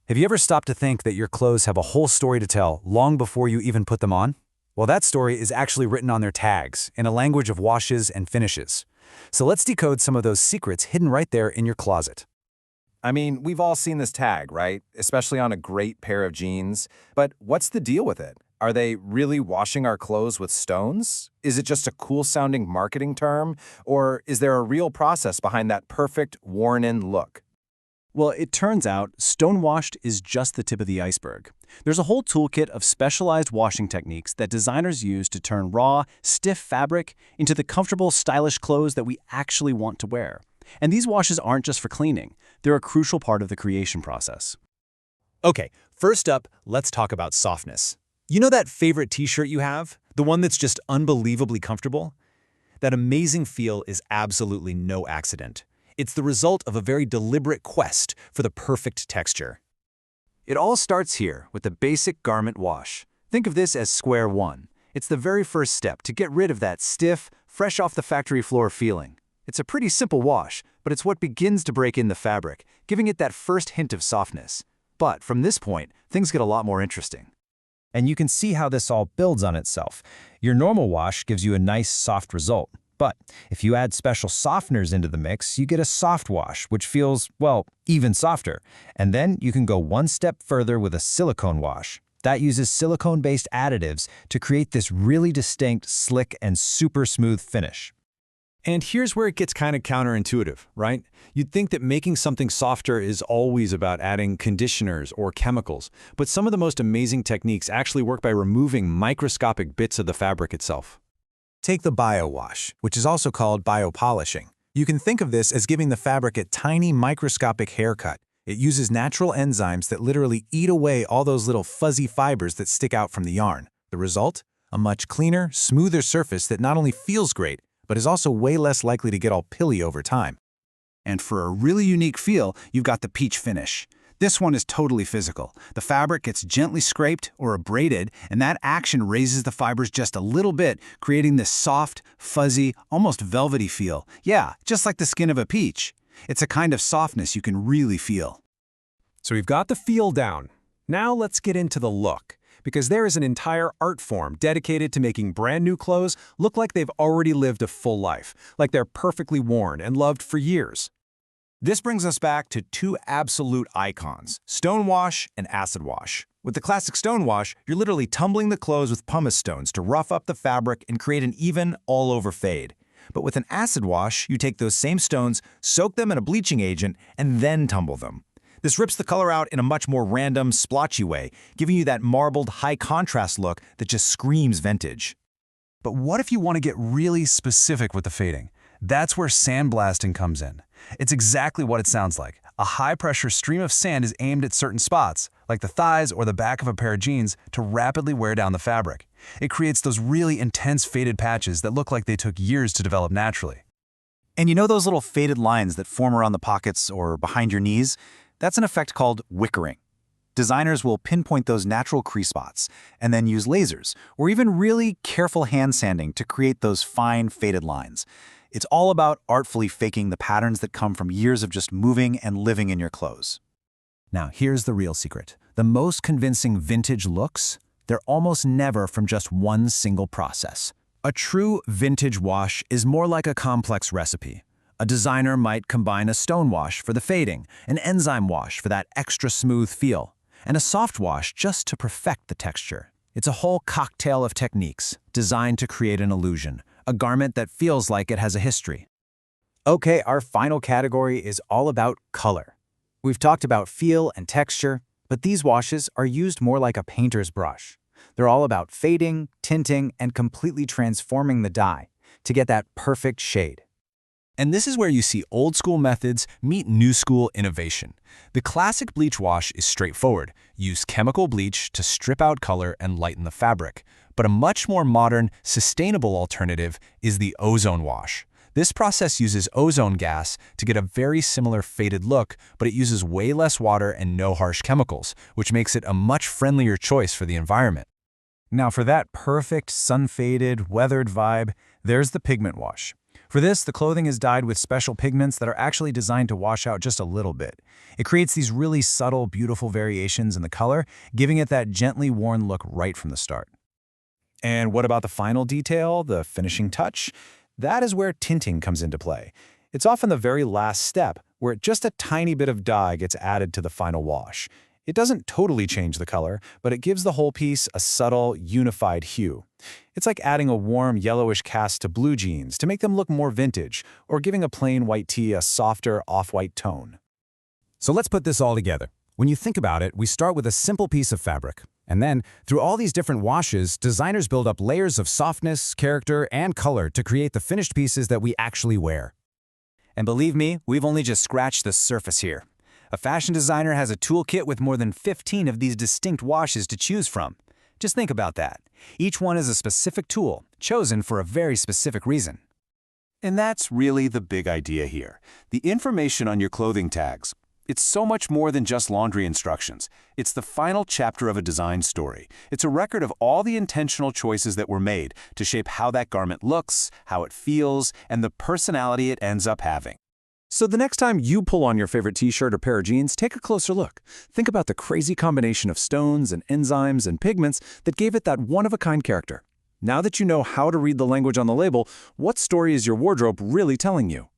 Have you ever stopped to think that your clothes have a whole story to tell long before you even put them on? Well, that story is actually written on their tags in a language of washes and finishes. So let's decode some of those secrets hidden right there in your closet. I mean, we've all seen this tag, right? Especially on a great pair of jeans. But what's the deal with it? Are they really washing our clothes with stones? Is it just a cool-sounding marketing term? Or is there a real process behind that perfect, worn-in look? Well, it turns out stonewashed is just the tip of the iceberg. There's a whole toolkit of specialized washing techniques that designers use to turn raw, stiff fabric into the comfortable, stylish clothes that we actually want to wear. And these washes aren't just for cleaning. They're a crucial part of the creation process. Okay, first up, let's talk about softness. You know that favorite t-shirt you have? The one that's just unbelievably comfortable? That amazing feel is absolutely no accident. It's the result of a very deliberate quest for the perfect texture. It all starts here with the basic garment wash. Think of this as square one. It's the very first step to get rid of that stiff, fresh off the factory floor feeling. It's a pretty simple wash, but it's what begins to break in the fabric, giving it that first hint of softness. But from this point, things get a lot more interesting. And you can see how this all builds on itself. Your normal wash gives you a nice, soft result. But if you add special softeners into the mix, you get a soft wash, which feels, well, even softer. And then you can go one step further with a silicone wash. That uses silicone-based additives to create this really distinct, slick, and super smooth finish. And here's where it gets kind of counterintuitive, right? You'd think that making something softer is always about adding conditioners or chemicals, but some of the most amazing techniques actually work by removing microscopic bits of the fabric itself. Take the biowash, which is also called biopolishing. You can think of this as giving the fabric a tiny microscopic haircut. It uses natural enzymes that literally eat away all those little fuzzy fibers that stick out from the yarn. The result? A much cleaner, smoother surface that not only feels great, but is also way less likely to get all pilly over time. And for a really unique feel, you've got the peach finish. This one is totally physical. The fabric gets gently scraped or abraded, and that action raises the fibers just a little bit, creating this soft, fuzzy, almost velvety feel. Yeah, just like the skin of a peach. It's a kind of softness you can really feel. So we've got the feel down. Now let's get into the look, because there is an entire art form dedicated to making brand new clothes look like they've already lived a full life, like they're perfectly worn and loved for years. This brings us back to two absolute icons, stonewash and acid wash. With the classic stonewash, you're literally tumbling the clothes with pumice stones to rough up the fabric and create an even, all-over fade. But with an acid wash, you take those same stones, soak them in a bleaching agent, and then tumble them. This rips the color out in a much more random, splotchy way, giving you that marbled, high-contrast look that just screams vintage. But what if you want to get really specific with the fading? That's where sandblasting comes in. It's exactly what it sounds like. A high-pressure stream of sand is aimed at certain spots, like the thighs or the back of a pair of jeans, to rapidly wear down the fabric. It creates those really intense faded patches that look like they took years to develop naturally. And you know those little faded lines that form around the pockets or behind your knees? That's an effect called wickering. Designers will pinpoint those natural crease spots and then use lasers or even really careful hand sanding to create those fine faded lines. It's all about artfully faking the patterns that come from years of just moving and living in your clothes. Now, here's the real secret. The most convincing vintage looks, they're almost never from just one single process. A true vintage wash is more like a complex recipe. A designer might combine a stone wash for the fading, an enzyme wash for that extra smooth feel, and a soft wash just to perfect the texture. It's a whole cocktail of techniques designed to create an illusion, a garment that feels like it has a history. Okay, our final category is all about color. We've talked about feel and texture, but these washes are used more like a painter's brush. They're all about fading, tinting, and completely transforming the dye to get that perfect shade. And this is where you see old-school methods meet new-school innovation. The classic bleach wash is straightforward. Use chemical bleach to strip out color and lighten the fabric. But a much more modern, sustainable alternative is the ozone wash. This process uses ozone gas to get a very similar faded look, but it uses way less water and no harsh chemicals, which makes it a much friendlier choice for the environment. Now for that perfect, sun-faded, weathered vibe, there's the pigment wash. For this, the clothing is dyed with special pigments that are actually designed to wash out just a little bit. It creates these really subtle, beautiful variations in the color, giving it that gently worn look right from the start. And what about the final detail, the finishing touch? That is where tinting comes into play. It's often the very last step, where just a tiny bit of dye gets added to the final wash. It doesn't totally change the color, but it gives the whole piece a subtle, unified hue. It's like adding a warm yellowish cast to blue jeans to make them look more vintage, or giving a plain white tee a softer, off-white tone. So let's put this all together. When you think about it, we start with a simple piece of fabric. And then, through all these different washes, designers build up layers of softness, character, and color to create the finished pieces that we actually wear. And believe me, we've only just scratched the surface here. A fashion designer has a toolkit with more than 15 of these distinct washes to choose from. Just think about that. Each one is a specific tool, chosen for a very specific reason. And that's really the big idea here. The information on your clothing tags. It's so much more than just laundry instructions. It's the final chapter of a design story. It's a record of all the intentional choices that were made to shape how that garment looks, how it feels, and the personality it ends up having. So the next time you pull on your favorite t-shirt or pair of jeans, take a closer look. Think about the crazy combination of stones and enzymes and pigments that gave it that one-of-a-kind character. Now that you know how to read the language on the label, what story is your wardrobe really telling you?